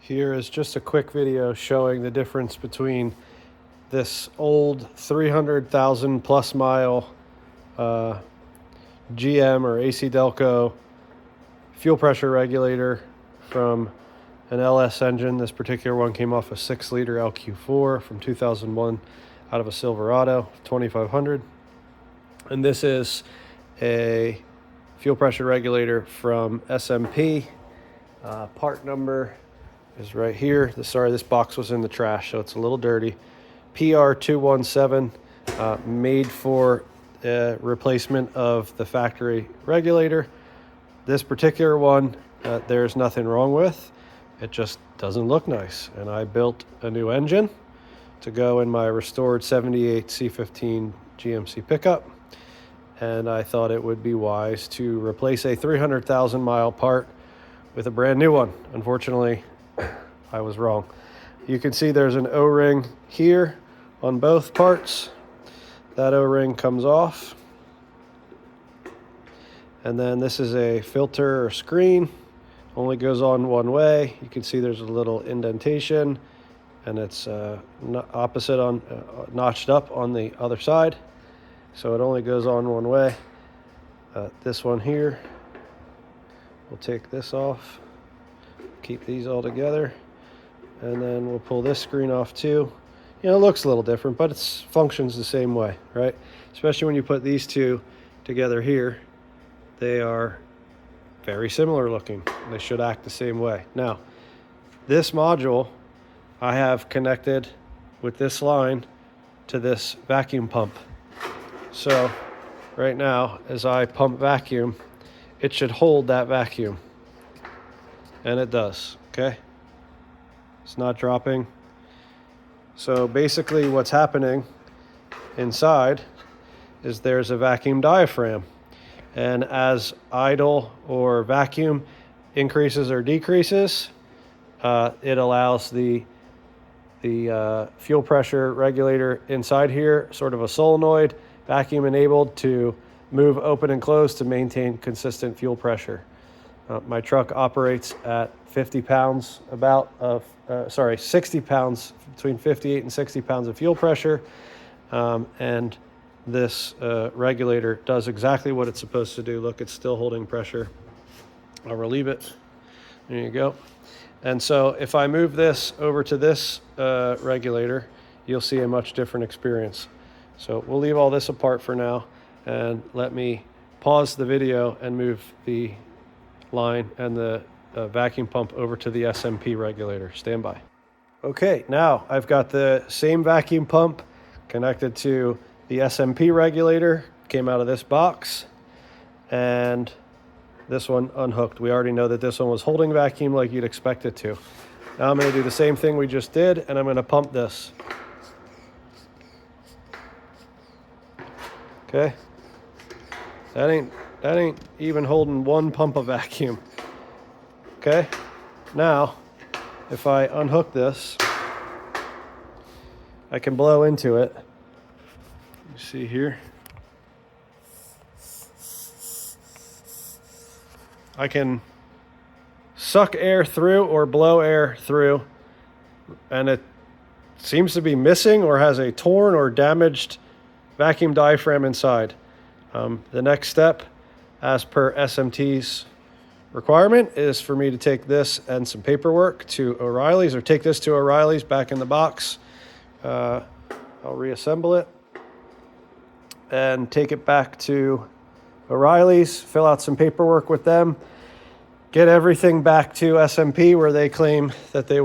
Here is just a quick video showing the difference between this old 300,000 plus mile GM or AC Delco fuel pressure regulator from an LS engine. This particular one came off a 6-liter LQ4 from 2001 out of a Silverado 2500. And this is a fuel pressure regulator from SMP. Part number is right here. Sorry, this box was in the trash, so it's a little dirty. PR217, made for replacement of the factory regulator. This particular one, there's nothing wrong with. It just doesn't look nice. And I built a new engine to go in my restored 78 C15 GMC pickup. And I thought it would be wise to replace a 300,000 mile part with a brand new one. Unfortunately, I was wrong. You can see there's an O-ring here on both parts. That O-ring comes off. And then this is a filter or screen. Only goes on one way. You can see there's a little indentation, and it's opposite on notched up on the other side. So it only goes on one way. This one here, we'll take this off, keep these all together, and then we'll pull this screen off too. You know, it looks a little different, but it functions the same way, right? Especially when you put these two together here, they are very similar looking. They should act the same way. Now, this module I have connected with this line to this vacuum pump. So right now, as I pump vacuum, it should hold that vacuum. And it does, okay? It's not dropping. So basically what's happening inside is there's a vacuum diaphragm. And as idle or vacuum increases or decreases, it allows the fuel pressure regulator inside here, sort of a solenoid, vacuum enabled, to move open and close to maintain consistent fuel pressure. My truck operates at 50 pounds, 60 pounds, between 58 and 60 pounds of fuel pressure. And this regulator does exactly what it's supposed to do. Look, it's still holding pressure. I'll relieve it. There you go. And so if I move this over to this regulator, you'll see a much different experience. So we'll leave all this apart for now, and let me pause the video and move the line and the vacuum pump over to the SMP regulator. Stand by. Okay, now I've got the same vacuum pump connected to the SMP regulator, came out of this box, and this one unhooked. We already know that this one was holding vacuum like you'd expect it to. Now I'm going to do the same thing we just did, and I'm going to pump this. Okay, that ain't even holding one pump of vacuum. Okay, now if I unhook this, I can blow into it. You see here, I can suck air through or blow air through, and it seems to be missing or has a torn or damaged vacuum diaphragm inside. The next step, as per SMT's requirement, is for me to take this and some paperwork to O'Reilly's, or take this to O'Reilly's back in the box. I'll reassemble it and take it back to O'Reilly's, fill out some paperwork with them, get everything back to SMP where they claim that they